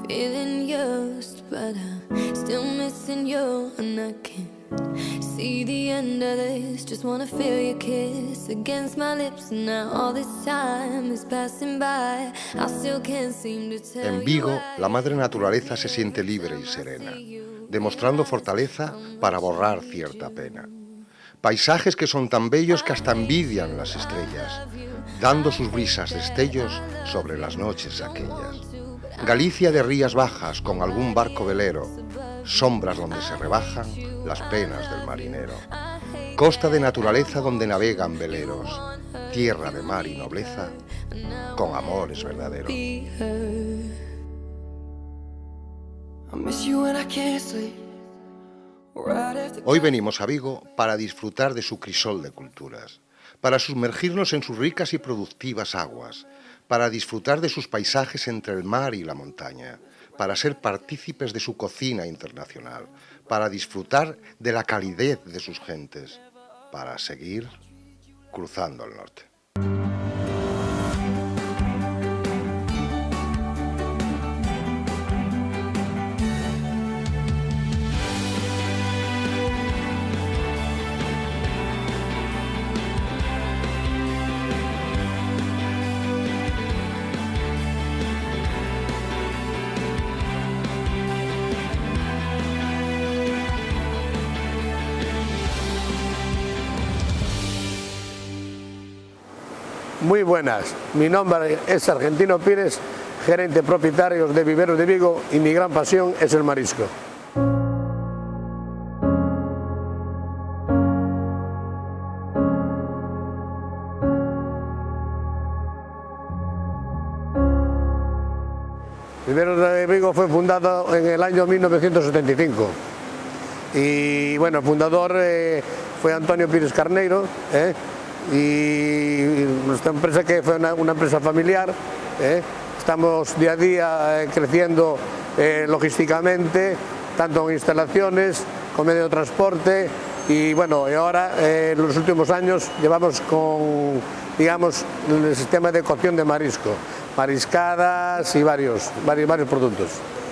feeling used, but I'm still missing you, and I can't see the end of this. Just wanna feel your kiss against my lips, and now all this time is passing by. I still can't seem to tell En Vigo, la madre naturaleza se siente libre y serena, demostrando fortaleza para borrar cierta pena. Paisajes que son tan bellos que hasta envidian las estrellas, dando sus brisas destellos sobre las noches aquellas. Galicia de rías bajas con algún barco velero, sombras donde se rebajan las penas del marinero. Costa de naturaleza donde navegan veleros, tierra de mar y nobleza, con amores verdaderos. Hoy venimos a Vigo para disfrutar de su crisol de culturas, para sumergirnos en sus ricas y productivas aguas, para disfrutar de sus paisajes entre el mar y la montaña, para ser partícipes de su cocina internacional, para disfrutar de la calidez de sus gentes, para seguir cruzando el norte. Muy buenas, mi nombre es Argentino Pires, gerente propietario de Viveros de Vigo, y mi gran pasión es el marisco. Viveros de Vigo fue fundado en el año 1975 y bueno, el fundador fue Antonio Pires Carneiro, y nuestra empresa, que fue una empresa familiar. Estamos día a día creciendo logísticamente, tanto en instalaciones como medio de transporte, y bueno, y ahora en los últimos años llevamos con, digamos, el sistema de cocción de marisco, mariscadas y varios productos.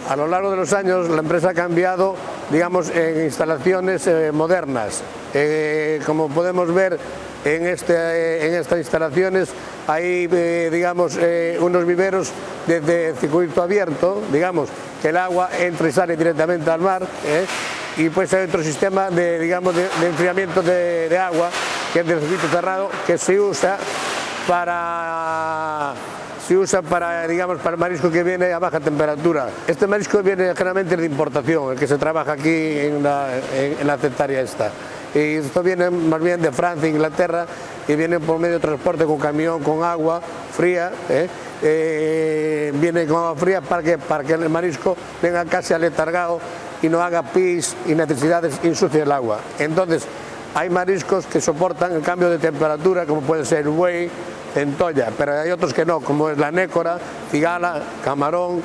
A lo largo de los años la empresa ha cambiado, digamos, en instalaciones modernas. Como podemos ver en estas instalaciones hay, digamos, unos viveros de circuito abierto, digamos, que el agua entra y sale directamente al mar, y pues hay otro sistema de, digamos, de enfriamiento de agua, que es de circuito cerrado, que se usa para, digamos, para el marisco que viene a baja temperatura. Este marisco viene generalmente de importación, el que se trabaja aquí en la hectárea esta. Y esto viene más bien de Francia e Inglaterra, y viene por medio de transporte con camión, con agua fría, viene con agua fría para que el marisco venga casi aletargado y no haga pis y necesidades, ensucie el agua. Entonces hay mariscos que soportan el cambio de temperatura, como puede ser el buey, centolla, pero hay otros que no, como es la nécora, cigala, camarón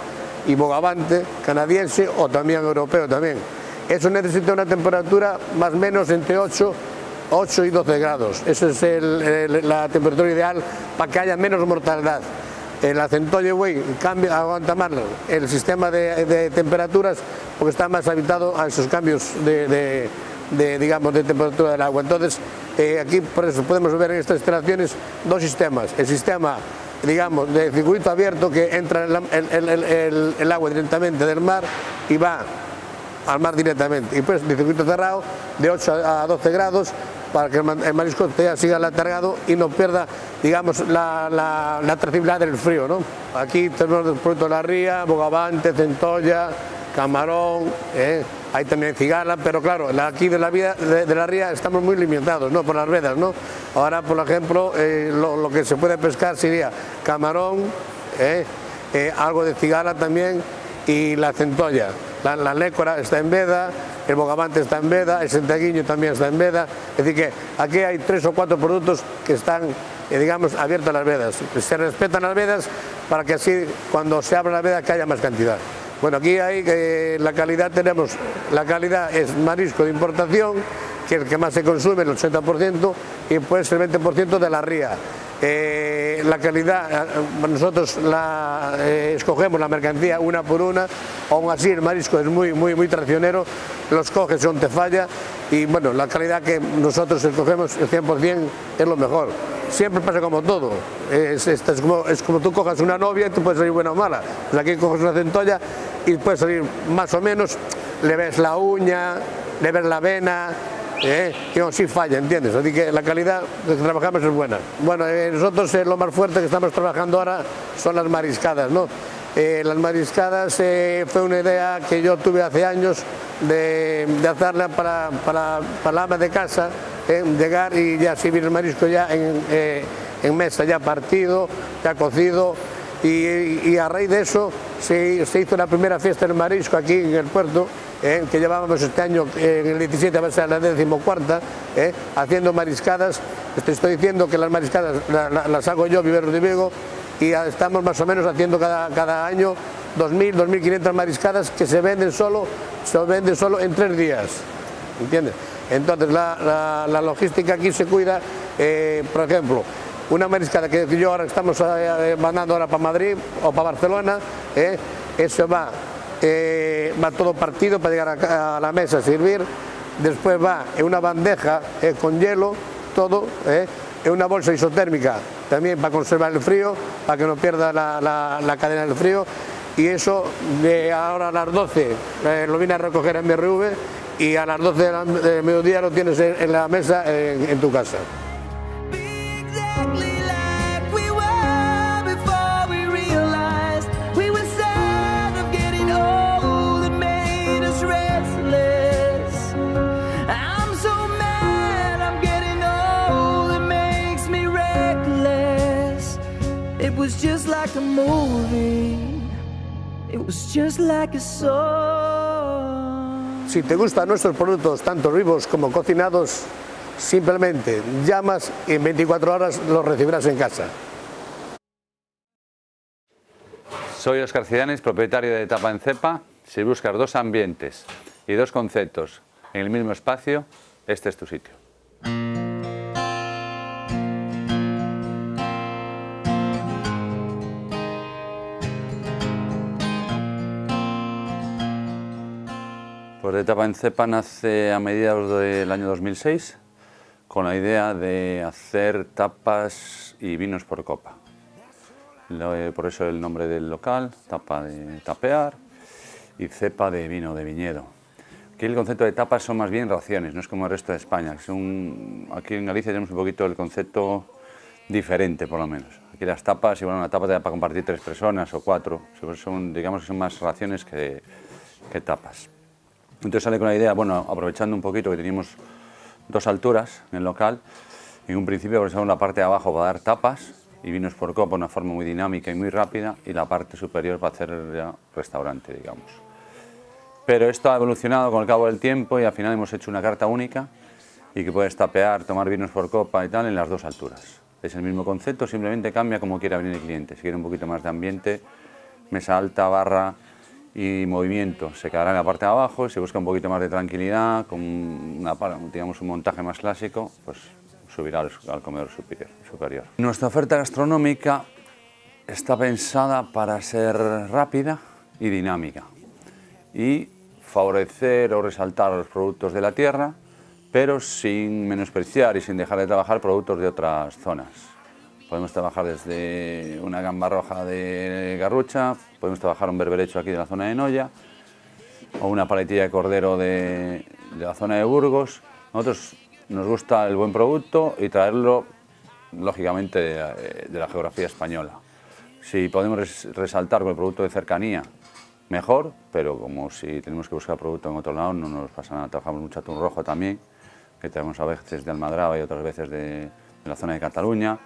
y bogavante, canadiense o también europeo también. Eso necesita una temperatura más o menos entre 8 y 12 grados. Esa es la temperatura ideal para que haya menos mortalidad. La centolla y buey aguanta más el sistema de temperaturas, porque está más habituado a esos cambios digamos, de temperatura del agua. Entonces, aquí por eso podemos ver en estas instalaciones dos sistemas. El sistema, digamos, de circuito abierto, que entra el agua directamente del mar y va al mar directamente, y pues de circuito cerrado de 8 a 12 grados para que el marisco siga aletargado y no pierda, digamos, la atractividad del frío, ¿no? Aquí tenemos el producto de la ría, bogavante, centolla, camarón, hay también cigala, pero claro, aquí de la ría estamos muy limitados, ¿no?, por las vedas, ¿no? Ahora, por ejemplo, lo que se puede pescar sería camarón, algo de cigala también, y la centolla. La nécora está en veda, el bogavante está en veda, el centeguillo también está en veda. Es decir, que aquí hay 3 o 4 productos que están, digamos, abiertos a las vedas. Se respetan las vedas para que así, cuando se abra la veda, que haya más cantidad. Bueno, aquí hay la calidad, la calidad es marisco de importación, que es el que más se consume, el 80%, y pues el 20% de la ría. La calidad, nosotros escogemos la mercancía una por una, aún así el marisco es muy traicionero, los coges son te falla y bueno, la calidad que nosotros escogemos el 100% es lo mejor. Siempre pasa como todo, es como tú cojas una novia y tú puedes salir buena o mala, pues aquí coges una centolla y puedes salir más o menos, le ves la uña, le ves la vena, y aún sí falla, ¿entiendes? Así que la calidad que trabajamos es buena. Bueno, nosotros lo más fuerte que estamos trabajando ahora son las mariscadas, ¿no? Las mariscadas fue una idea que yo tuve hace años de hacerla para la ama de casa, llegar y ya servir el marisco ya en mesa, ya partido, ya cocido, y a raíz de eso se hizo la primera fiesta del marisco aquí en el puerto, que llevábamos este año, en el 17 va a ser la 14ª, haciendo mariscadas. Te estoy diciendo que las mariscadas las hago yo, Viveros de Vigo, y estamos más o menos haciendo cada año 2.000, 2.500 mariscadas que se venden solo en 3 días, ¿entiendes? Entonces la logística aquí se cuida, por ejemplo, una mariscada que yo ahora estamos mandando ahora para Madrid o para Barcelona, eso va todo partido para llegar a la mesa a servir, después va en una bandeja con hielo, todo, en una bolsa isotérmica también para conservar el frío, para que no pierda la cadena del frío, y eso ahora a las 12 lo vine a recoger en MRV y a las 12 del mediodía lo tienes en la mesa en tu casa. It was just like a movie. It was just like a song. Si te gustan nuestros productos, tanto vivos como cocinados, simplemente llamas y en 24 horas los recibirás en casa. Soy Óscar Cidanis, propietario de Tapa en Cepa. Si buscas 2 ambientes y 2 conceptos en el mismo espacio, este es tu sitio. Pues de Tapa en Cepa nace a mediados del año 2006 con la idea de hacer tapas y vinos por copa. Por eso el nombre del local, Tapa de tapear y Cepa de vino de viñedo. Aquí el concepto de tapas son más bien raciones, no es como el resto de España. Aquí en Galicia tenemos un poquito el concepto diferente, por lo menos. Aquí las tapas, igual una tapa te da para compartir 3 personas o 4, digamos que son más raciones que tapas. Entonces sale con la idea, bueno, aprovechando un poquito que teníamos 2 alturas en el local, en un principio aprovechamos la parte de abajo para dar tapas y vinos por copa de una forma muy dinámica y muy rápida, y la parte superior para hacer ya restaurante, digamos. Pero esto ha evolucionado con el cabo del tiempo y al final hemos hecho una carta única y que puedes tapear, tomar vinos por copa y tal en las 2 alturas. Es el mismo concepto, simplemente cambia como quiera venir el cliente. Si quiere un poquito más de ambiente, mesa alta, barra y movimiento se quedará en la parte de abajo. Si busca un poquito más de tranquilidad, con digamos un montaje más clásico, pues subirá al comedor superior. Nuestra oferta gastronómica está pensada para ser rápida y dinámica y favorecer o resaltar los productos de la tierra, pero sin menospreciar y sin dejar de trabajar productos de otras zonas. Podemos trabajar desde una gamba roja de Garrucha, podemos trabajar un berberecho aquí de la zona de Noya, o una paletilla de cordero de la zona de Burgos. Nosotros nos gusta el buen producto y traerlo, lógicamente, de la geografía española. Si podemos resaltar con el producto de cercanía, mejor, pero como si tenemos que buscar producto en otro lado, no nos pasa nada. Trabajamos mucho atún rojo también, que traemos a veces de Almadraba y otras veces de la zona de Cataluña.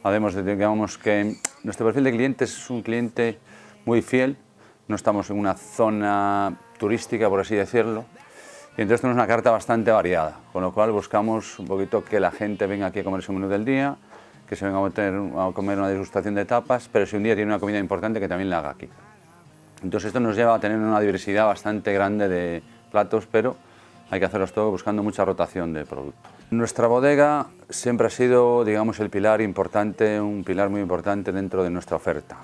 Además, digamos que nuestro perfil de clientes es un cliente muy fiel, no estamos en una zona turística, por así decirlo, y entonces tenemos una carta bastante variada, con lo cual buscamos un poquito que la gente venga aquí a comer su menú del día, que se venga a comer una degustación de tapas, pero si un día tiene una comida importante, que también la haga aquí. Entonces esto nos lleva a tener una diversidad bastante grande de platos, pero hay que hacerlos todo buscando mucha rotación de producto. Nuestra bodega siempre ha sido, digamos, el pilar importante, un pilar muy importante dentro de nuestra oferta.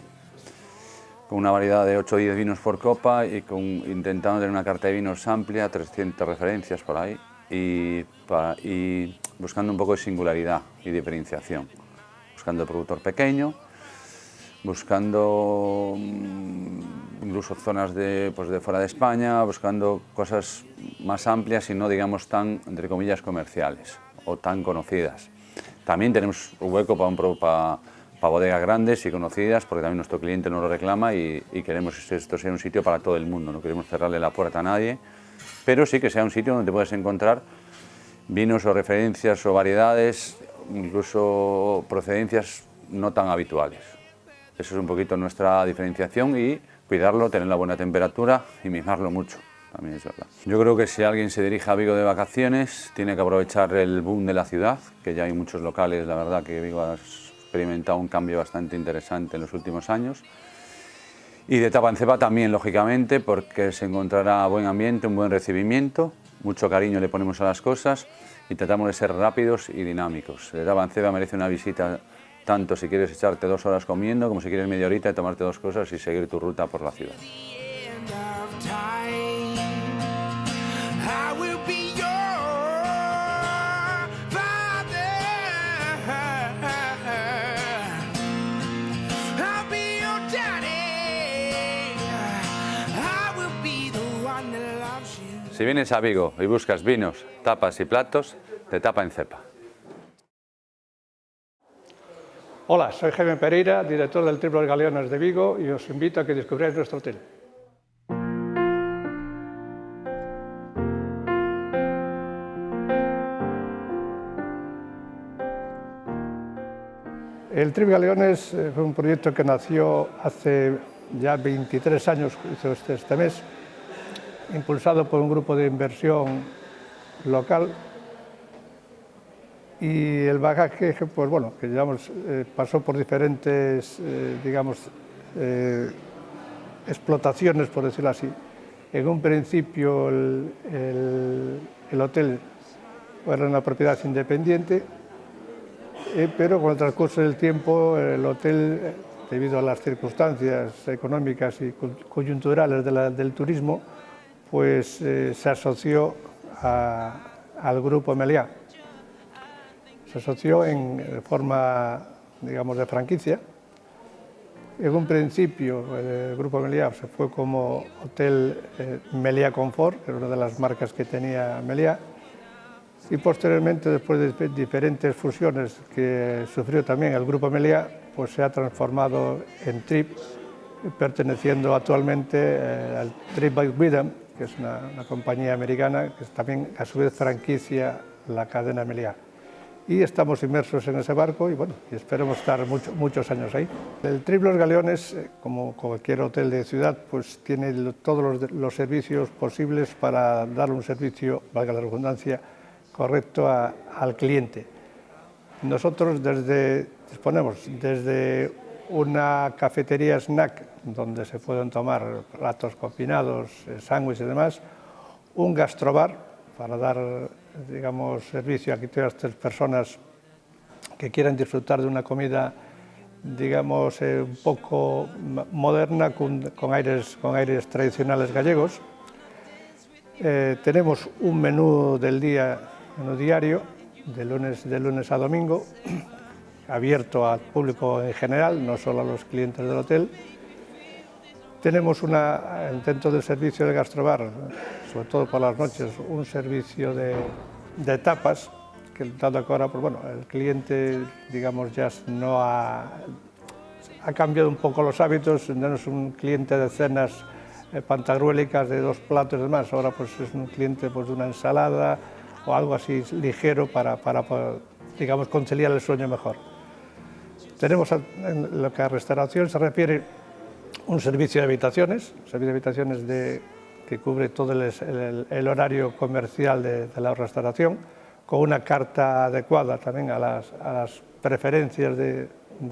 Con una variedad de 8 o 10 vinos por copa y intentando tener una carta de vinos amplia, 300 referencias por ahí, y buscando un poco de singularidad y diferenciación. Buscando el productor pequeño, buscando incluso zonas de fuera de España, buscando cosas más amplias y no, digamos, tan, entre comillas, comerciales o tan conocidas. También tenemos un hueco para bodegas grandes y conocidas, porque también nuestro cliente nos lo reclama y queremos que esto sea un sitio para todo el mundo, no queremos cerrarle la puerta a nadie, pero sí que sea un sitio donde puedes encontrar vinos o referencias o variedades, incluso procedencias no tan habituales. Eso es un poquito nuestra diferenciación y cuidarlo, tener la buena temperatura y mimarlo mucho, también es verdad. Yo creo que si alguien se dirige a Vigo de vacaciones, tiene que aprovechar el boom de la ciudad, que ya hay muchos locales, la verdad que Vigo ha experimentado un cambio bastante interesante en los últimos años. Y de tapa en cepa también, lógicamente, porque se encontrará buen ambiente, un buen recibimiento, mucho cariño le ponemos a las cosas y tratamos de ser rápidos y dinámicos. De tapa en cepa merece una visita, tanto si quieres echarte 2 horas comiendo, como si quieres media horita y tomarte 2 cosas y seguir tu ruta por la ciudad. Si vienes a Vigo y buscas vinos, tapas y platos, de tapa en cepa. Hola, soy Jaime Pereira, director del Triple Los Galeones de Vigo, y os invito a que descubráis nuestro hotel. El Triple Galeones fue un proyecto que nació hace ya 23 años, hizo este mes, impulsado por un grupo de inversión local. Y el bagaje, pues bueno, que digamos, pasó por diferentes, explotaciones, por decirlo así. En un principio el hotel era una propiedad independiente, pero con el transcurso del tiempo el hotel, debido a las circunstancias económicas y coyunturales del turismo, pues se asoció al Grupo Meliá. Se asoció en forma, digamos, de franquicia. En un principio el Grupo Meliá se fue como Hotel Meliá Confort, que era una de las marcas que tenía Meliá, y posteriormente, después de diferentes fusiones que sufrió también el Grupo Meliá, pues se ha transformado en Trip, perteneciendo actualmente al Trip by Wyndham, que es una compañía americana que también a su vez franquicia la cadena Meliá. Y estamos inmersos en ese barco y bueno, y esperemos estar muchos años ahí. El Triple Los Galeones, como cualquier hotel de ciudad, pues tiene todos los servicios posibles para dar un servicio, valga la redundancia, correcto al cliente. Nosotros disponemos desde una cafetería snack donde se pueden tomar platos combinados, sándwiches y demás, un gastrobar para dar, digamos, servicio a todas estas personas que quieran disfrutar de una comida, digamos, un poco moderna, con aires tradicionales gallegos. Tenemos un menú del día, menú diario, de lunes a domingo, abierto al público en general, no solo a los clientes del hotel. Tenemos dentro del servicio de gastrobar, sobre todo por las noches, un servicio de tapas, que dado que ahora, pues bueno, el cliente, digamos, ya no ha cambiado un poco los hábitos, no es un cliente de cenas pantagruélicas de 2 platos y demás, ahora pues es un cliente pues, de una ensalada o algo así ligero para digamos, conciliar el sueño mejor. Tenemos, en lo que a restauración se refiere, un servicio de habitaciones, que cubre todo el horario comercial de la restauración, con una carta adecuada también a las preferencias de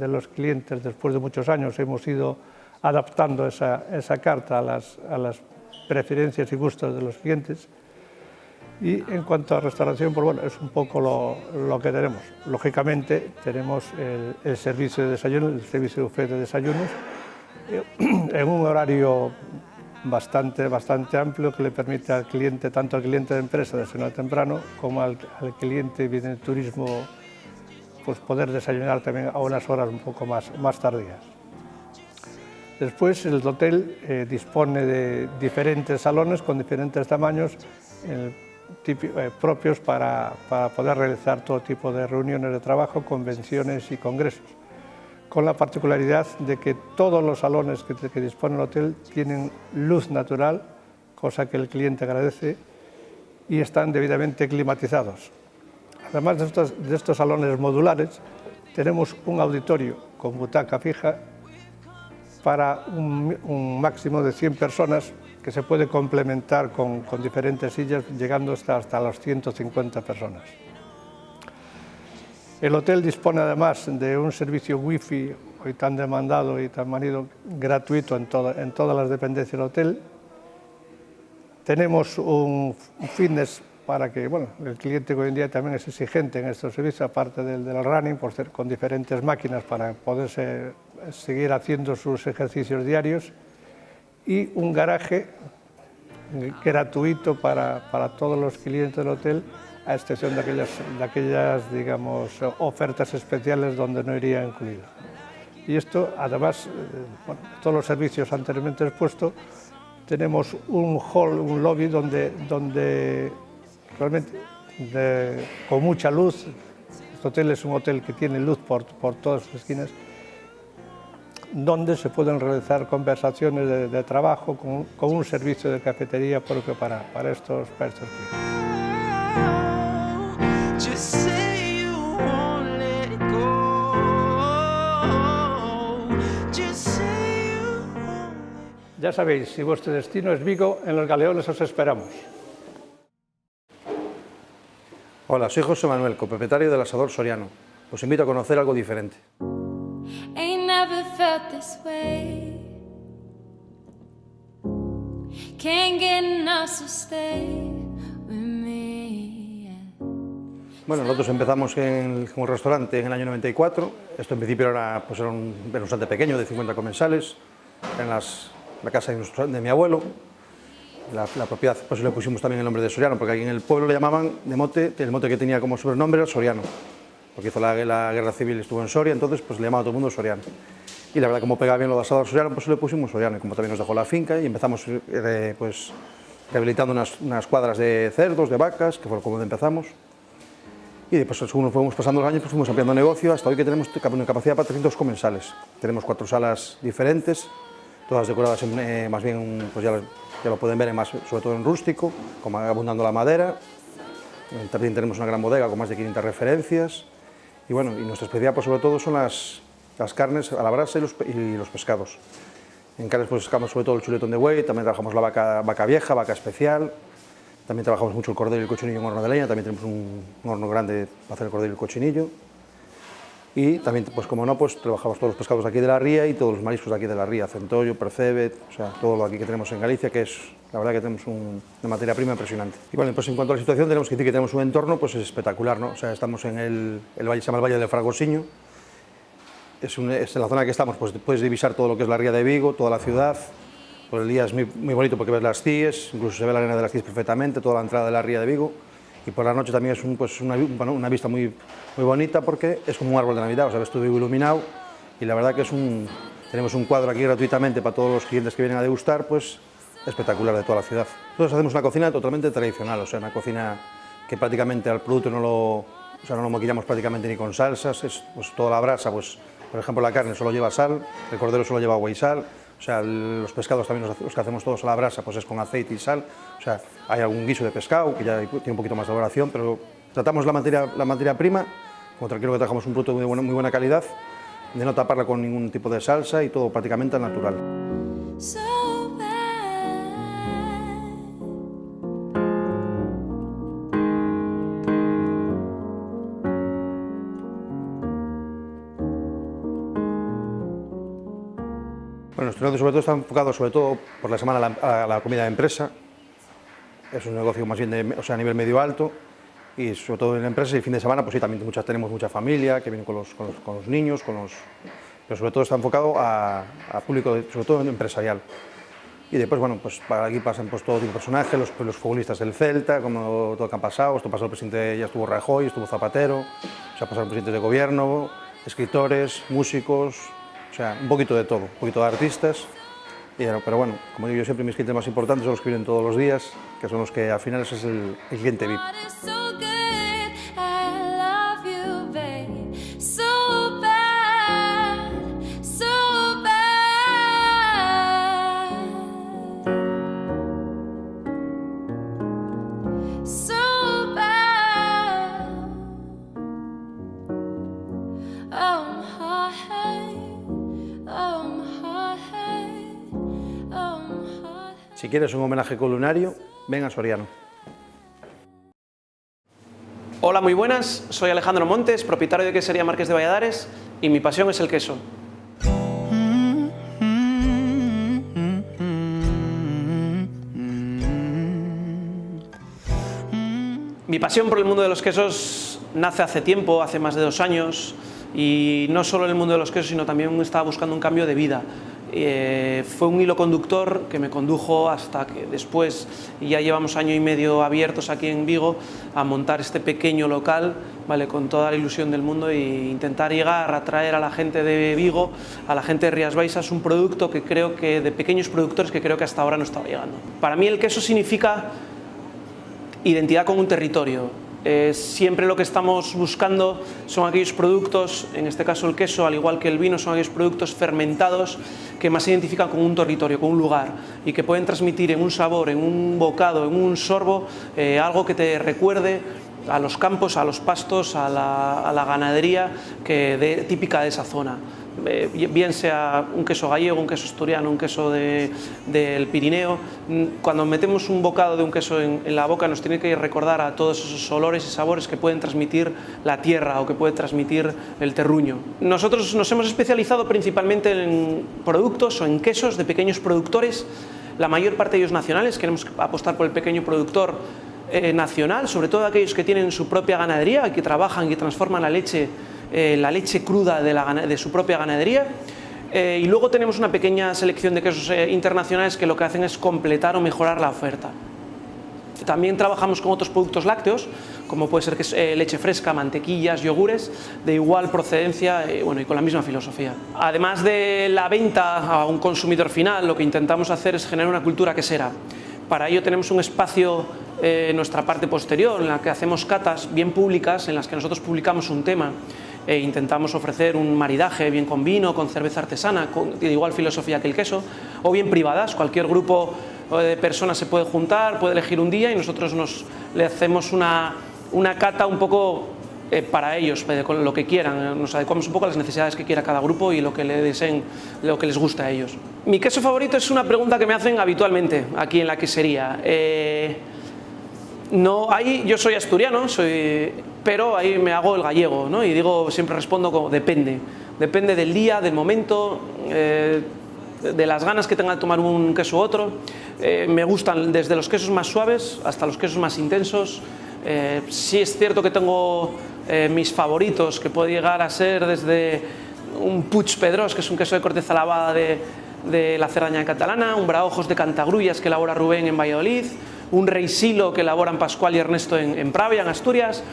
los clientes. Después de muchos años hemos ido adaptando esa carta a las preferencias y gustos de los clientes. Y en cuanto a restauración, pues bueno, es un poco lo que tenemos. Lógicamente tenemos el servicio de desayuno, el servicio de buffet de desayunos, en un horario bastante amplio que le permite al cliente, tanto al cliente de empresa desayunar temprano, como al cliente que viene de turismo, pues poder desayunar también a unas horas un poco más tardías. Después el hotel dispone de diferentes salones con diferentes tamaños propios para poder realizar todo tipo de reuniones de trabajo, convenciones y congresos, con la particularidad de que todos los salones que dispone el hotel tienen luz natural, cosa que el cliente agradece, y están debidamente climatizados. Además de estos salones modulares, tenemos un auditorio con butaca fija para un máximo de 100 personas, que se puede complementar con diferentes sillas, llegando hasta las 150 personas. El hotel dispone además de un servicio wifi, hoy tan demandado y tan manido, gratuito en todas las dependencias del hotel. Tenemos un fitness para que, bueno, el cliente hoy en día también es exigente en estos servicios, aparte del running, con diferentes máquinas para poder seguir haciendo sus ejercicios diarios, y un garaje gratuito para todos los clientes del hotel, a excepción de aquellas digamos, ofertas especiales donde no iría incluido. Y esto, además, bueno, todos los servicios anteriormente expuestos, tenemos un hall, un lobby donde realmente con mucha luz. Este hotel es un hotel que tiene luz por todas sus esquinas, donde se pueden realizar conversaciones de trabajo con un servicio de cafetería propio para estos clientes. Ya sabéis, si vuestro destino es Vigo, en Los Galeones os esperamos. Hola, soy José Manuel, copropietario del Asador Soriano. Os invito a conocer algo diferente. Ain't never felt this way. Can't get enough, so stay with me. Bueno, nosotros empezamos como restaurante en el año 94. Esto en principio era un restaurante pequeño de 50 comensales en la casa de mi abuelo. La propiedad, pues le pusimos también el nombre de Soriano, porque aquí en el pueblo le llamaban de mote, el mote que tenía como sobrenombre era Soriano, porque hizo la guerra civil, estuvo en Soria, entonces pues le llamaba a todo el mundo Soriano. Y la verdad, como pegaba bien lo de Asador Soriano, pues le pusimos Soriano, y como también nos dejó la finca, y empezamos pues rehabilitando unas cuadras de cerdos, de vacas, que fue como empezamos. Y después, según fuimos pasando los años, pues fuimos ampliando negocio, hasta hoy que tenemos una capacidad para 300 comensales. Tenemos 4 salas diferentes, todas decoradas más bien, pues ya lo pueden ver, sobre todo en rústico, como abundando la madera. También tenemos una gran bodega con más de 500 referencias. Y bueno, y nuestra especialidad, pues sobre todo, son las carnes a la brasa y los pescados. En carnes pues sacamos sobre todo el chuletón de buey, también trabajamos la vaca vieja, vaca especial. También trabajamos mucho el cordero y el cochinillo en horno de leña, también tenemos un horno grande para hacer el cordero y el cochinillo. Y también, pues como no, pues trabajamos todos los pescados de aquí de la ría y todos los mariscos de aquí de la ría, centollo, percebe, o sea, todo lo aquí que tenemos en Galicia, que es, la verdad que tenemos una materia prima impresionante. Y bueno, pues en cuanto a la situación, tenemos que decir que tenemos un entorno pues espectacular, ¿no? O sea, estamos en el valle, se llama el Valle del Fragosiño. Es en la zona que estamos, pues puedes divisar todo lo que es la ría de Vigo, toda la ciudad. Por el día es muy bonito porque ves las CIES, incluso se ve la arena de las CIES perfectamente, toda la entrada de la ría de Vigo. Y por la noche también es una vista muy bonita porque es como un árbol de Navidad, o sea, ves todo iluminado, y la verdad que tenemos un cuadro aquí gratuitamente para todos los clientes que vienen a degustar, pues espectacular de toda la ciudad. Nosotros hacemos una cocina totalmente tradicional, o sea, una cocina que prácticamente al producto no lo maquillamos prácticamente ni con salsas, pues toda la brasa, pues por ejemplo la carne solo lleva sal, el cordero solo lleva agua y sal. O sea, los pescados también los que hacemos todos a la brasa, pues es con aceite y sal. O sea, hay algún guiso de pescado que ya tiene un poquito más de elaboración, pero tratamos la materia prima, como tranquilo que trabajamos un producto de muy buena calidad, de no taparla con ningún tipo de salsa y todo prácticamente al natural. So Bueno, nuestro negocio sobre todo está enfocado sobre todo por la semana a la comida de empresa. es un negocio más bien a nivel medio-alto, y sobre todo en la empresa, y el fin de semana pues sí, también tenemos mucha familia que viene con los niños, pero sobre todo está enfocado a público, sobre todo empresarial. Y después, bueno, pues aquí pasan pues todo tipo de personajes, los futbolistas del Celta, como todo lo que han pasado. Esto pasó el presidente, ya estuvo Rajoy, estuvo Zapatero, o sea, pasaron presidentes de gobierno, escritores, músicos, o sea, un poquito de todo, un poquito de artistas. Pero bueno, como digo yo siempre, mis clientes más importantes son los que vienen todos los días, que son los que al final ese es el cliente VIP. Si quieres un homenaje culinario, ven a Soriano. Hola, muy buenas. Soy Alejandro Montes, propietario de Quesería Marqués de Valladares, y mi pasión es el queso. Mi pasión por el mundo de los quesos nace hace tiempo, hace más de 2 años, y no solo en el mundo de los quesos, sino también estaba buscando un cambio de vida. Fue un hilo conductor que me condujo hasta que después, y ya llevamos 1 año y medio abiertos aquí en Vigo, a montar este pequeño local, ¿vale?, con toda la ilusión del mundo, e intentar llegar a traer a la gente de Vigo, a la gente de Rías Baixas, un producto que creo que, de pequeños productores, que creo que hasta ahora no estaba llegando. Para mí el queso significa identidad con un territorio. Siempre lo que estamos buscando son aquellos productos, en este caso el queso, al igual que el vino, son aquellos productos fermentados que más se identifican con un territorio, con un lugar, y que pueden transmitir en un sabor, en un bocado, en un sorbo, algo que te recuerde a los campos, a los pastos, a la ganadería típica de esa zona. Bien sea un queso gallego, un queso asturiano, un queso del Pirineo. Cuando metemos un bocado de un queso en la boca, nos tiene que recordar a todos esos olores y sabores que pueden transmitir la tierra o que puede transmitir el terruño. Nosotros nos hemos especializado principalmente en productos o en quesos de pequeños productores, la mayor parte de ellos nacionales. Queremos apostar por el pequeño productor nacional, sobre todo aquellos que tienen su propia ganadería, que trabajan y transforman la leche cruda de su propia ganadería. Y luego tenemos una pequeña selección de quesos internacionales que lo que hacen es completar o mejorar la oferta. También trabajamos con otros productos lácteos, como puede ser leche fresca, mantequillas, yogures, de igual procedencia, bueno, y con la misma filosofía. Además de la venta a un consumidor final, lo que intentamos hacer es generar una cultura quesera. Para ello tenemos un espacio en nuestra parte posterior, en la que hacemos catas bien públicas, en las que nosotros publicamos un tema e intentamos ofrecer un maridaje bien con vino, con cerveza artesana, de igual filosofía que el queso, o bien privadas. Cualquier grupo de personas se puede juntar, puede elegir un día, y nosotros le hacemos una cata un poco para ellos, con lo que quieran. Nos adecuamos un poco a las necesidades que quiera cada grupo y lo que le deseen, lo que les gusta a ellos. Mi queso favorito es una pregunta que me hacen habitualmente aquí en la quesería. Yo soy asturiano, pero ahí me hago el gallego, ¿no? Y siempre respondo como depende. Depende del día, del momento, de las ganas que tenga de tomar un queso u otro. Me gustan desde los quesos más suaves hasta los quesos más intensos. Sí es cierto que tengo mis favoritos, que puede llegar a ser desde un Puig Pedrós, que es un queso de corteza lavada de la Cerdaña catalana, un Braojos de Cantagrullas que elabora Rubén en Valladolid, un Rey Silo que elaboran Pascual y Ernesto en Pravia, en Asturias,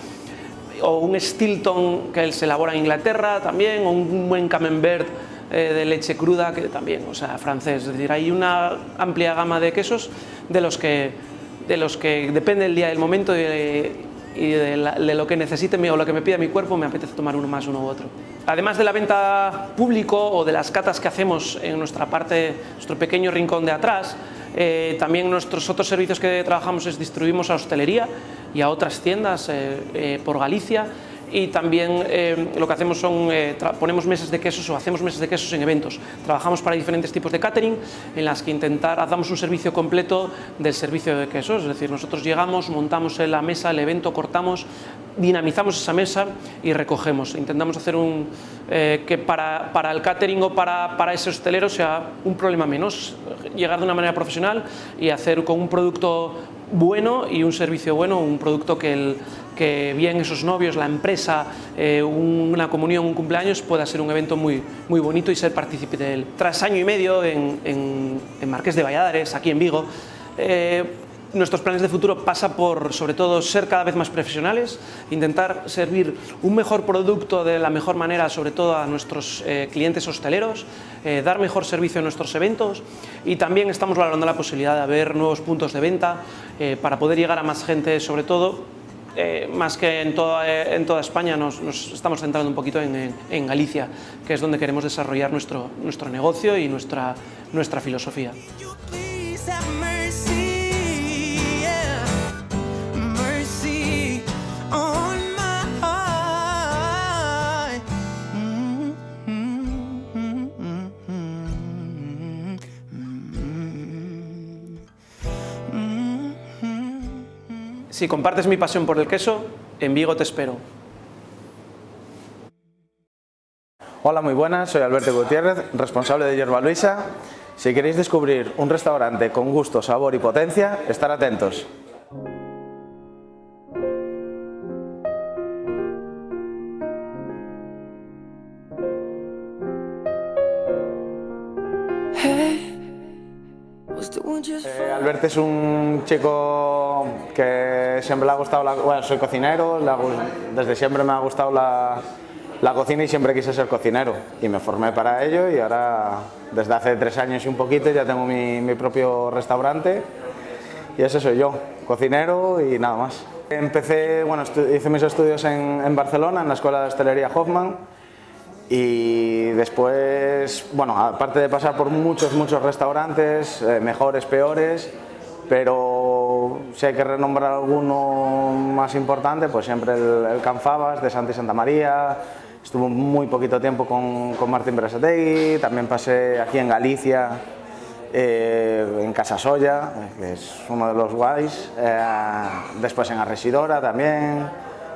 o un Stilton que se elabora en Inglaterra también, o un buen Camembert de leche cruda que también, o sea, francés. Es decir, hay una amplia gama de quesos de los que depende del día, del momento y de lo que necesite o lo que me pida mi cuerpo, me apetece tomar uno más, uno u otro. Además de la venta público o de las catas que hacemos en nuestro pequeño rincón de atrás, también nuestros otros servicios que trabajamos es distribuimos a hostelería y a otras tiendas por Galicia, y también lo que hacemos son ponemos mesas de quesos o hacemos mesas de quesos en eventos. Trabajamos para diferentes tipos de catering en las que damos un servicio completo del servicio de quesos, es decir, nosotros llegamos, montamos la mesa, el evento, cortamos, dinamizamos esa mesa y recogemos. Intentamos hacer que para el catering o para ese hostelero sea un problema menos, llegar de una manera profesional y hacer con un producto bueno y un servicio bueno, un producto que bien esos novios, la empresa, una comunión, un cumpleaños, pueda ser un evento muy bonito y ser partícipe de él. Tras año y medio en Marqués de Valladares, aquí en Vigo, nuestros planes de futuro pasa por, sobre todo, ser cada vez más profesionales, intentar servir un mejor producto de la mejor manera, sobre todo a nuestros clientes hosteleros, dar mejor servicio a nuestros eventos, y también estamos valorando la posibilidad de haber nuevos puntos de venta para poder llegar a más gente, sobre todo, más que en toda España. Nos estamos centrando un poquito en Galicia, que es donde queremos desarrollar nuestro negocio y nuestra filosofía. Si compartes mi pasión por el queso, en Vigo te espero. Hola, muy buenas, soy Alberto Gutiérrez, responsable de Yerba Luisa. Si queréis descubrir un restaurante con gusto, sabor y potencia, estar atentos. Alberto es un chico que siempre le ha gustado, bueno, soy cocinero, desde siempre me ha gustado la cocina y siempre quise ser cocinero y me formé para ello, y ahora desde hace 3 años y un poquito ya tengo mi propio restaurante, y ese soy yo, cocinero y nada más. Empecé, bueno, hice mis estudios en Barcelona, en la Escuela de Hostelería Hoffman, y después, bueno, aparte de pasar por muchos restaurantes, mejores, peores, pero si hay que renombrar alguno más importante, pues siempre el Can Fabas de Santi Santa María. Estuve muy poquito tiempo con Martín Berasategui, también pasé aquí en Galicia, en Casa Solla, que es uno de los guays, después en Arresidora también,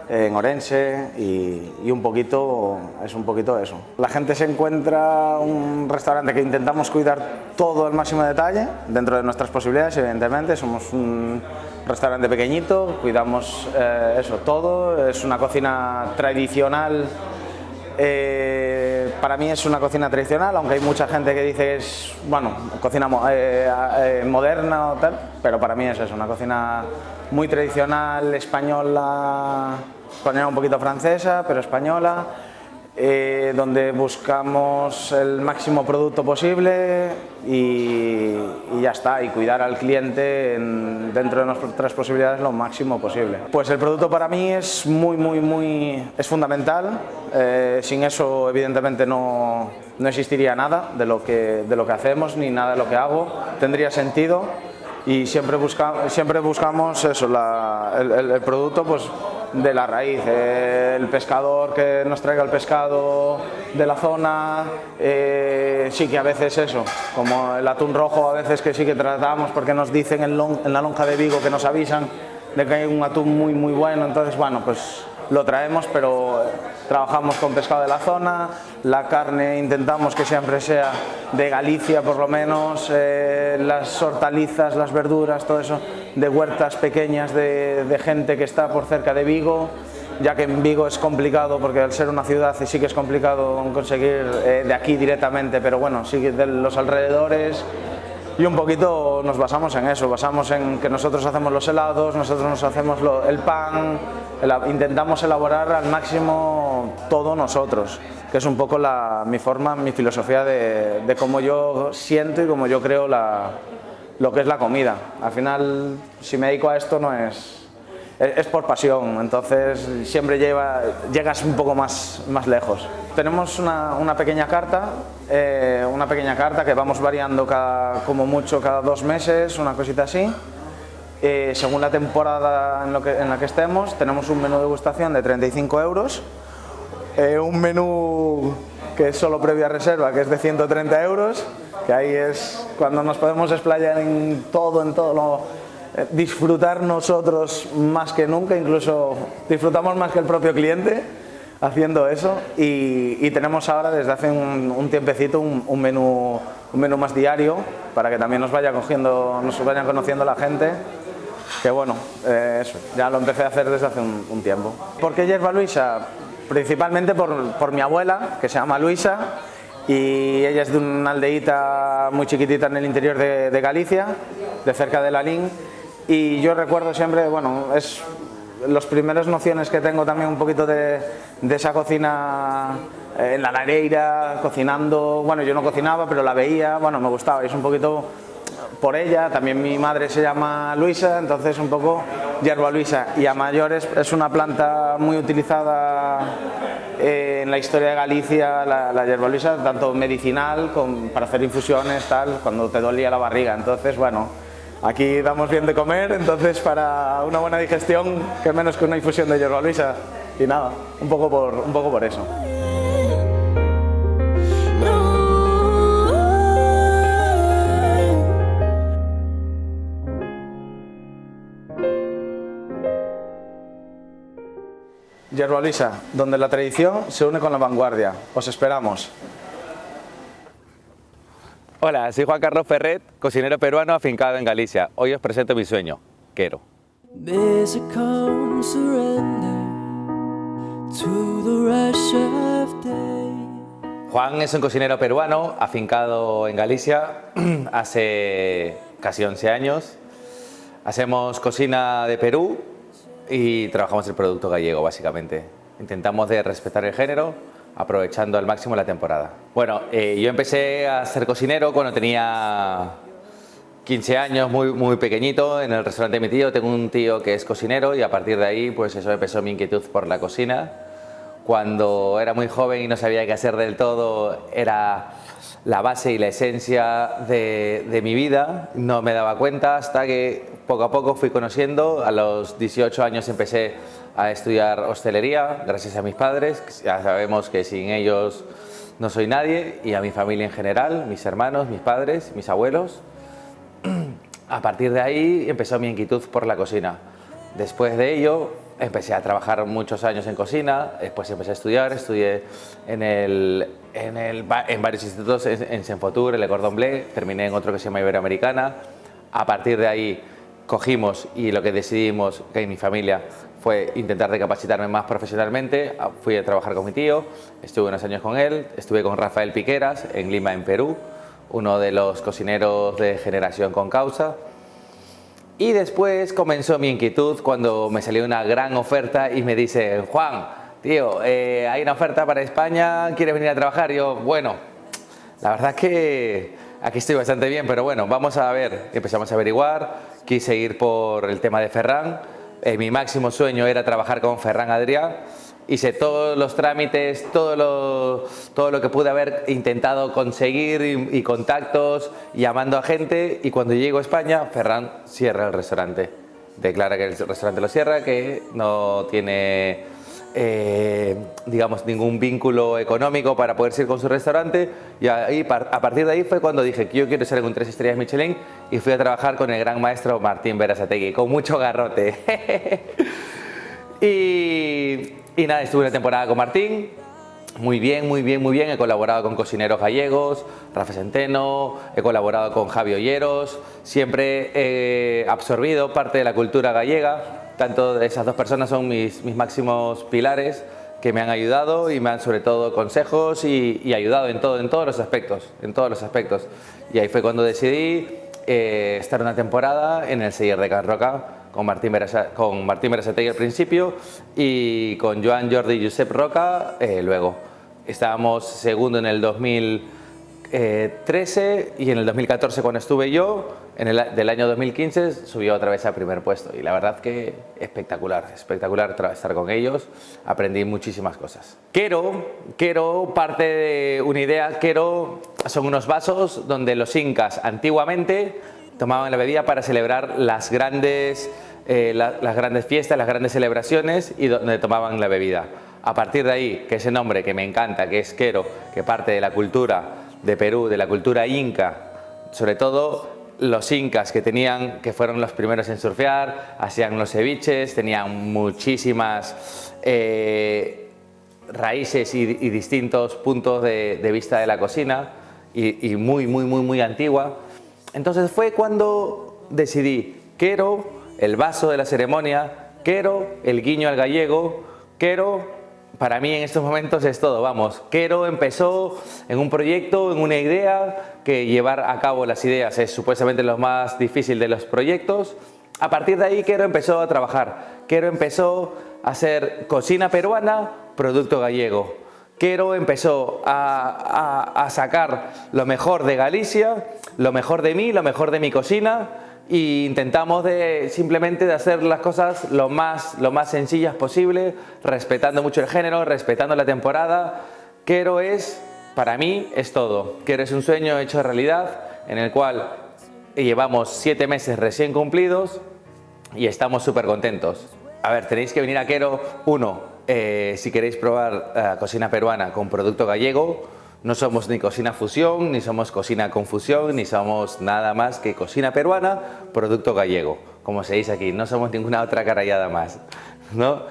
en Orense, y un poquito eso. La gente se encuentra un restaurante que intentamos cuidar todo al máximo detalle, dentro de nuestras posibilidades, evidentemente. Somos un restaurante pequeñito, cuidamos eso todo, es una cocina tradicional. Para mí es una cocina tradicional, aunque hay mucha gente que dice que es, bueno, cocina moderna o tal, pero para mí es eso, una cocina muy tradicional, española, un poquito francesa, pero española, donde buscamos el máximo producto posible y ya está, y cuidar al cliente dentro de nuestras posibilidades lo máximo posible. Pues el producto para mí es es fundamental. Sin eso evidentemente no existiría nada de lo que hacemos, ni nada de lo que hago tendría sentido, y siempre buscamos eso, el producto, pues de la raíz, el pescador que nos traiga el pescado de la zona. Sí que a veces eso, como el atún rojo, a veces que sí que tratamos, porque nos dicen en la lonja de Vigo, que nos avisan de que hay un atún muy bueno, entonces bueno, pues lo traemos, pero trabajamos con pescado de la zona. La carne intentamos que siempre sea de Galicia, por lo menos, las hortalizas, las verduras, todo eso de huertas pequeñas de gente que está por cerca de Vigo, ya que en Vigo es complicado, porque al ser una ciudad sí que es complicado conseguir de aquí directamente, pero bueno, sí que de los alrededores. Y un poquito nos basamos en eso, basamos en que nosotros hacemos los helados, nosotros nos hacemos el pan, intentamos elaborar al máximo todo nosotros, que es un poco mi filosofía de cómo yo siento y cómo yo creo lo que es la comida. Al final, si me dedico a esto, no es por pasión, entonces siempre llegas un poco más lejos. Tenemos una pequeña carta que vamos variando como mucho cada 2 meses, una cosita así. Según la temporada en la que estemos, tenemos un menú de degustación de 35 euros, un menú que es solo previa reserva, que es de 130 euros, que ahí es cuando nos podemos explayar en todo disfrutar nosotros más que nunca, incluso disfrutamos más que el propio cliente haciendo eso, y tenemos ahora desde hace un tiempecito un menú más diario para que también nos vayan conociendo la gente, que bueno, eso, ya lo empecé a hacer desde hace un tiempo. ¿Por qué Yerba Luisa? Principalmente por mi abuela, que se llama Luisa, y ella es de una aldeíta muy chiquitita en el interior de Galicia, de cerca de Lalín, y yo recuerdo siempre, bueno, es las primeras nociones que tengo también un poquito de esa cocina en la lareira, cocinando. Bueno, yo no cocinaba, pero la veía, bueno, me gustaba, y es un poquito por ella. También mi madre se llama Luisa, entonces un poco Yerba Luisa. Y a mayores es una planta muy utilizada en la historia de Galicia, la Yerba Luisa, tanto medicinal para hacer infusiones, tal, cuando te dolía la barriga. Entonces, bueno, aquí damos bien de comer, entonces para una buena digestión, que menos que una infusión de Yerba Luisa. Y nada, un poco por eso. Yerba Luisa, donde la tradición se une con la vanguardia. Os esperamos. Hola, soy Juan Carlos Ferret, cocinero peruano afincado en Galicia. Hoy os presento mi sueño, Quero. There's a calm surrender to the rush of day. Juan es un cocinero peruano afincado en Galicia hace casi 11 años. Hacemos cocina de Perú y trabajamos el producto gallego, básicamente. Intentamos de respetar el género, aprovechando al máximo la temporada. Bueno, yo empecé a ser cocinero cuando tenía 15 años, muy pequeñito, en el restaurante de mi tío. Tengo un tío que es cocinero y a partir de ahí, pues eso empezó mi inquietud por la cocina. Cuando era muy joven y no sabía qué hacer del todo, era la base y la esencia de mi vida. No me daba cuenta hasta que poco a poco fui conociendo. A los 18 años empecé a estudiar hostelería, gracias a mis padres. Ya sabemos que sin ellos no soy nadie, y a mi familia en general, mis hermanos, mis padres, mis abuelos. A partir de ahí empezó mi inquietud por la cocina. Después de ello empecé a trabajar muchos años en cocina, después empecé a estudiar, estudié en varios institutos, en Senfotur, en Le Cordon Bleu, terminé en otro que se llama Iberoamericana. A partir de ahí cogimos y lo que decidimos que en mi familia fue intentar recapacitarme más profesionalmente. Fui a trabajar con mi tío, estuve unos años con él, estuve con Rafael Piqueras en Lima, en Perú, uno de los cocineros de generación con causa. Y después comenzó mi inquietud cuando me salió una gran oferta y me dice: Juan, tío, hay una oferta para España, ¿quieres venir a trabajar? Y yo, bueno, la verdad es que aquí estoy bastante bien, pero bueno, vamos a ver. Empezamos a averiguar, quise ir por el tema de Ferran. Mi máximo sueño era trabajar con Ferran Adrià. Hice todos los trámites, todo lo que pude haber intentado conseguir y contactos, llamando a gente, y cuando llego a España, Ferran cierra el restaurante. Declara que el restaurante lo cierra, que no tiene, digamos, ningún vínculo económico para poder seguir con su restaurante, y ahí, a partir de ahí fue cuando dije que yo quiero ser un 3 estrellas Michelin, y fui a trabajar con el gran maestro Martín Berasategui, con mucho garrote. Y nada, estuve una temporada con Martín, muy bien, he colaborado con cocineros gallegos, Rafa Centeno, he colaborado con Javi Olleros, siempre he absorbido parte de la cultura gallega. Tanto esas dos personas son mis máximos pilares, que me han ayudado y me han sobre todo consejos y ayudado en todos los aspectos, Y ahí fue cuando decidí estar una temporada en el Celler de Can Roca, con Martín Berasategui al principio y con Joan Jordi y Josep Roca luego. Estábamos segundo en el 2013 y en el 2014, cuando estuve yo, del año 2015, subió otra vez al primer puesto. Y la verdad que espectacular estar con ellos, aprendí muchísimas cosas. Quero, parte de una idea, Quero son unos vasos donde los incas antiguamente tomaban la bebida para celebrar las grandes fiestas, las grandes celebraciones, y donde tomaban la bebida. A partir de ahí, que ese nombre que me encanta, que es Quero, que parte de la cultura de Perú, de la cultura inca, sobre todo los incas que fueron los primeros en surfear, hacían los ceviches, tenían muchísimas raíces y distintos puntos de vista de la cocina y muy antigua. Entonces fue cuando decidí, quiero el vaso de la ceremonia, quiero el guiño al gallego, para mí en estos momentos es todo, vamos. Quero empezó en un proyecto, en una idea, que llevar a cabo las ideas es supuestamente lo más difícil de los proyectos. A partir de ahí Quero empezó a trabajar. Quero empezó a hacer cocina peruana, producto gallego. Quero empezó a sacar lo mejor de Galicia, lo mejor de mí, lo mejor de mi cocina, e intentamos simplemente de hacer las cosas lo más sencillas posible, respetando mucho el género, respetando la temporada. Quero para mí es todo. Quero es un sueño hecho realidad, en el cual llevamos 7 meses recién cumplidos y estamos súper contentos. A ver, tenéis que venir a Quero, si queréis probar cocina peruana con producto gallego. No somos ni cocina fusión, ni somos cocina con fusión, ni somos nada más que cocina peruana, producto gallego, como se dice aquí. No somos ninguna otra carallada más, ¿no?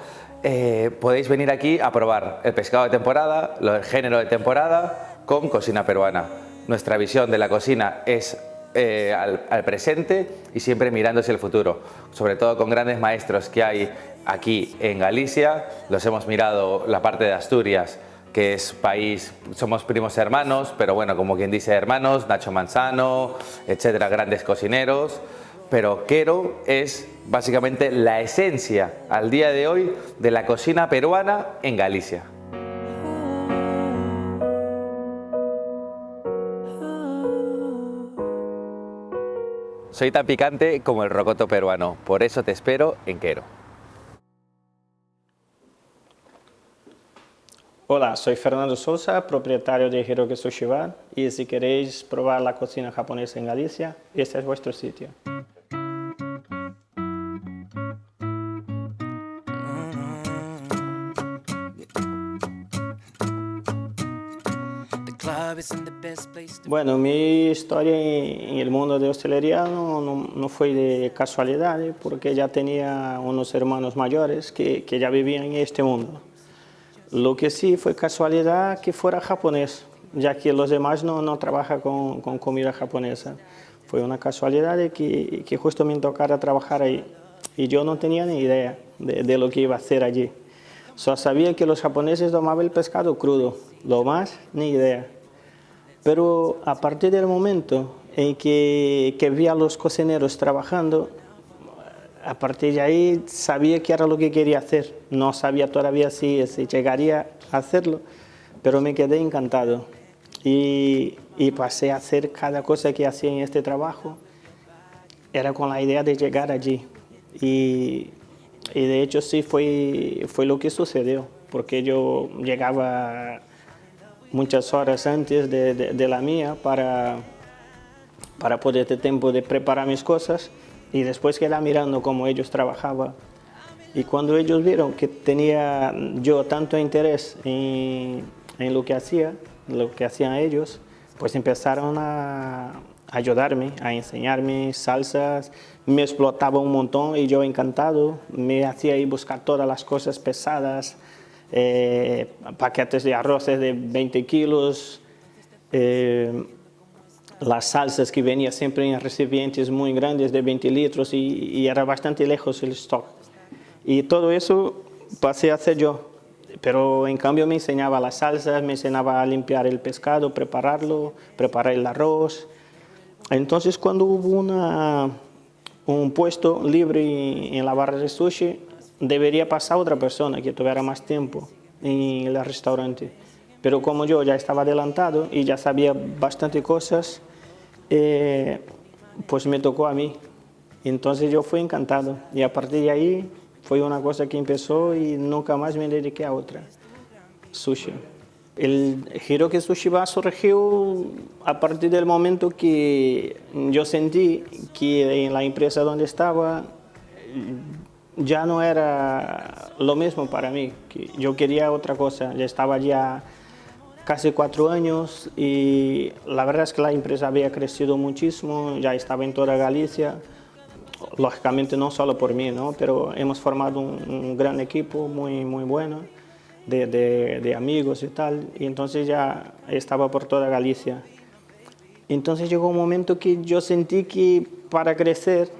Podéis venir aquí a probar el pescado de temporada, el género de temporada, con cocina peruana. Nuestra visión de la cocina es al presente y siempre mirando hacia el futuro, sobre todo con grandes maestros que hay aquí en Galicia. Los hemos mirado la parte de Asturias, que es país, somos primos hermanos, pero bueno, como quien dice hermanos, Nacho Manzano, etcétera, grandes cocineros. Pero Quero es básicamente la esencia al día de hoy de la cocina peruana en Galicia. Soy tan picante como el rocoto peruano, por eso te espero en Quero. Hola, soy Fernando Sousa, propietario de Hiroki Sushi Bar, y si queréis probar la cocina japonesa en Galicia, este es vuestro sitio. Bueno, mi historia en el mundo de hostelería no fue de casualidad, porque ya tenía unos hermanos mayores que ya vivían en este mundo. Lo que sí fue casualidad que fuera japonés, ya que los demás no trabajan con comida japonesa. Fue una casualidad de que justo me tocara trabajar ahí. Y yo no tenía ni idea de lo que iba a hacer allí. Solo sabía que los japoneses tomaban el pescado crudo, lo más ni idea. Pero a partir del momento en que vi a los cocineros trabajando, a partir de ahí sabía que era lo que quería hacer. No sabía todavía si llegaría a hacerlo, pero me quedé encantado. Y pasé a hacer cada cosa que hacía en este trabajo. Era con la idea de llegar allí. Y de hecho sí fue lo que sucedió, porque yo llegaba muchas horas antes de la mía para poder tener tiempo de preparar mis cosas. Y después quedé mirando cómo ellos trabajaban. Y cuando ellos vieron que tenía yo tanto interés en lo que hacían ellos, pues empezaron a ayudarme, a enseñarme salsas. Me explotaba un montón y yo encantado. Me hacía ir buscar todas las cosas pesadas, paquetes de arroces de 20 kilos, las salsas que venían siempre en recipientes muy grandes de 20 litros y era bastante lejos el stock. Y todo eso pasé a hacer yo, pero en cambio me enseñaba las salsas, me enseñaba a limpiar el pescado, prepararlo, preparar el arroz. Entonces cuando hubo un puesto libre en la barra de sushi, debería pasar otra persona que tuviera más tiempo en el restaurante. Pero como yo ya estaba adelantado y ya sabía bastante cosas, pues me tocó a mí. Entonces yo fui encantado y a partir de ahí fue una cosa que empezó y nunca más me dediqué a otra, sushi. El Hiroki Sushi Bar surgió a partir del momento que yo sentí que en la empresa donde estaba ya no era lo mismo para mí, que yo quería otra cosa, ya estaba ya casi 4 años y la verdad es que la empresa había crecido muchísimo, ya estaba en toda Galicia, lógicamente no solo por mí, ¿no? Pero hemos formado un gran equipo muy bueno de amigos y tal, y entonces ya estaba por toda Galicia. Entonces llegó un momento que yo sentí que para crecer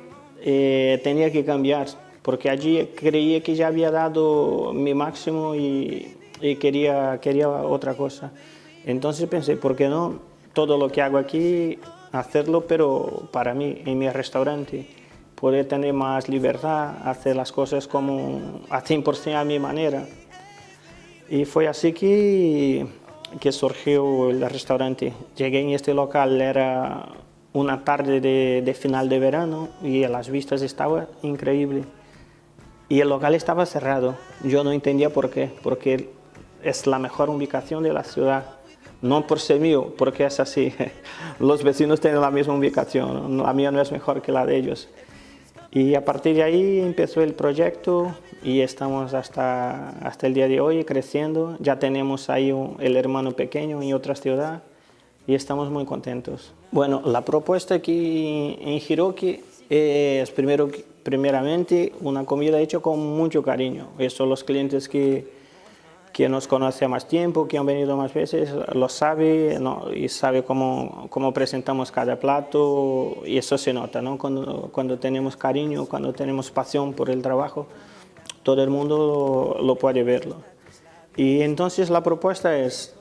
tenía que cambiar, porque allí creía que ya había dado mi máximo y quería otra cosa. Entonces pensé, ¿por qué no todo lo que hago aquí, hacerlo pero para mí, en mi restaurante? Poder tener más libertad, hacer las cosas como a 100% a mi manera. Y fue así que surgió el restaurante. Llegué en este local, era una tarde de final de verano y las vistas estaban increíbles. Y el local estaba cerrado. Yo no entendía por qué, porque es la mejor ubicación de la ciudad. No por ser mío, porque es así. Los vecinos tienen la misma ubicación, la mía no es mejor que la de ellos. Y a partir de ahí empezó el proyecto y estamos hasta el día de hoy creciendo. Ya tenemos ahí el hermano pequeño en otra ciudad y estamos muy contentos. Bueno, la propuesta aquí en Hiroki es primeramente una comida hecha con mucho cariño. Eso los clientes que nos conocen más tiempo, que han venido más veces, lo sabe, ¿no? Y sabe cómo presentamos cada plato y eso se nota, ¿no? Cuando tenemos cariño, cuando tenemos pasión por el trabajo, todo el mundo lo puede verlo. Y entonces la propuesta es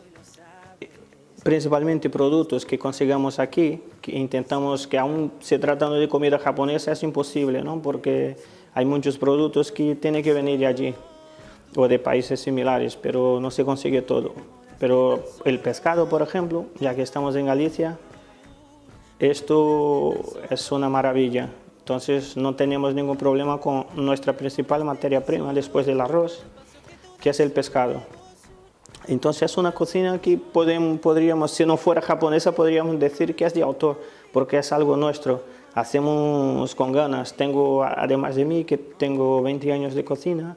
principalmente productos que consigamos aquí, que intentamos que aún se tratando de comida japonesa es imposible, ¿no? Porque hay muchos productos que tienen que venir de allí o de países similares, pero no se consigue todo. Pero el pescado, por ejemplo, ya que estamos en Galicia, esto es una maravilla. Entonces no tenemos ningún problema con nuestra principal materia prima después del arroz, que es el pescado. Entonces es una cocina que podríamos, si no fuera japonesa, podríamos decir que es de autor, porque es algo nuestro. Hacemos con ganas. Tengo, además de mí, que tengo 20 años de cocina,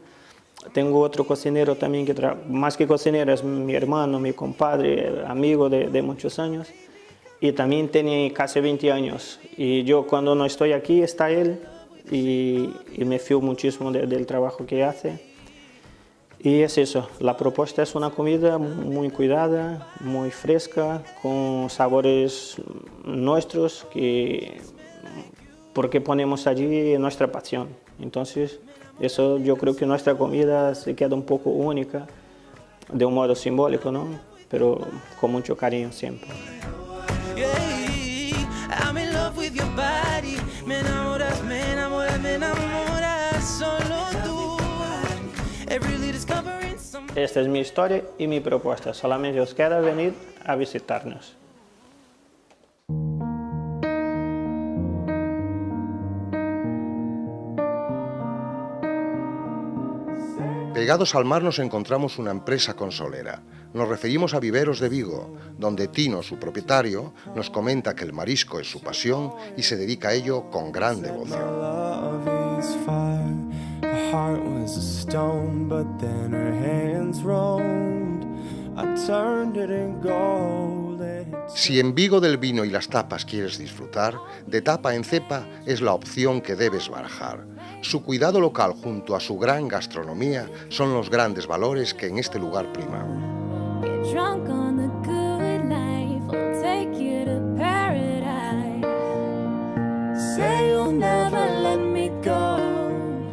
tengo otro cocinero también, más que cocinero, es mi hermano, mi compadre, amigo de muchos años. Y también tiene casi 20 años. Y yo cuando no estoy aquí está él y me fío muchísimo del trabajo que hace. Y es eso, la propuesta es una comida muy cuidada, muy fresca, con sabores nuestros, porque ponemos allí nuestra pasión. Entonces, eso yo creo que nuestra comida se queda un poco única, de un modo simbólico, ¿no? Pero con mucho cariño siempre. Esta es mi historia y mi propuesta. Solamente os queda venir a visitarnos. Pegados al mar nos encontramos una empresa consolera. Nos referimos a Viveros de Vigo, donde Tino, su propietario, nos comenta que el marisco es su pasión y se dedica a ello con gran devoción. Si en Vigo del vino y las tapas quieres disfrutar, de tapa en cepa es la opción que debes barajar. Su cuidado local junto a su gran gastronomía son los grandes valores que en este lugar priman.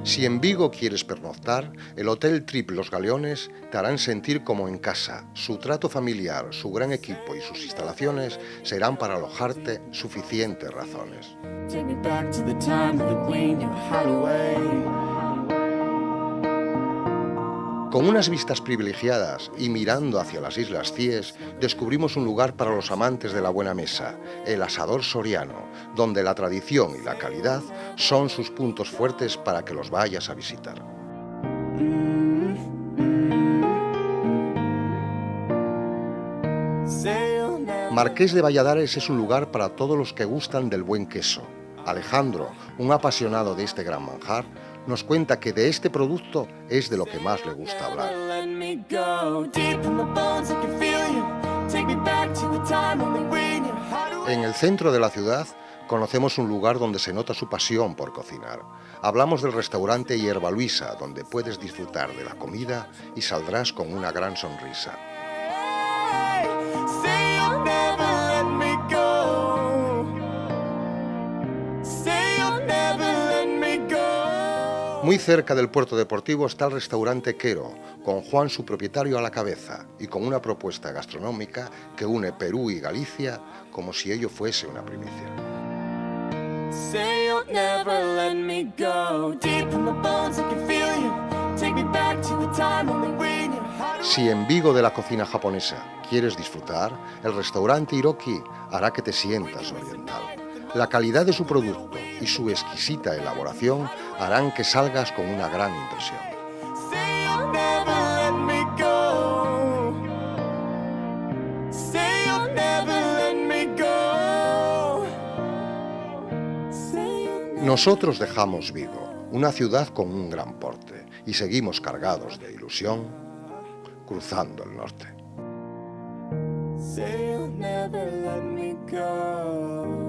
Si en Vigo quieres pernoctar, el Hotel Trip Los Galeones te harán sentir como en casa. Su trato familiar, su gran equipo y sus instalaciones serán para alojarte suficientes razones. Con unas vistas privilegiadas y mirando hacia las Islas Cíes, descubrimos un lugar para los amantes de la buena mesa, el Asador Soriano, donde la tradición y la calidad son sus puntos fuertes para que los vayas a visitar. Marqués de Valladares es un lugar para todos los que gustan del buen queso. Alejandro, un apasionado de este gran manjar, nos cuenta que de este producto es de lo que más le gusta hablar. En el centro de la ciudad conocemos un lugar donde se nota su pasión por cocinar. Hablamos del restaurante Hierba Luisa, donde puedes disfrutar de la comida y saldrás con una gran sonrisa. Muy cerca del puerto deportivo está el restaurante Quero, con Juan, su propietario, a la cabeza y con una propuesta gastronómica que une Perú y Galicia como si ello fuese una primicia. Si en Vigo de la cocina japonesa quieres disfrutar, el restaurante Hiroki hará que te sientas oriental. La calidad de su producto y su exquisita elaboración harán que salgas con una gran impresión. Nosotros dejamos Vigo, una ciudad con un gran porte, y seguimos cargados de ilusión, cruzando el norte. Say you'll never let me go.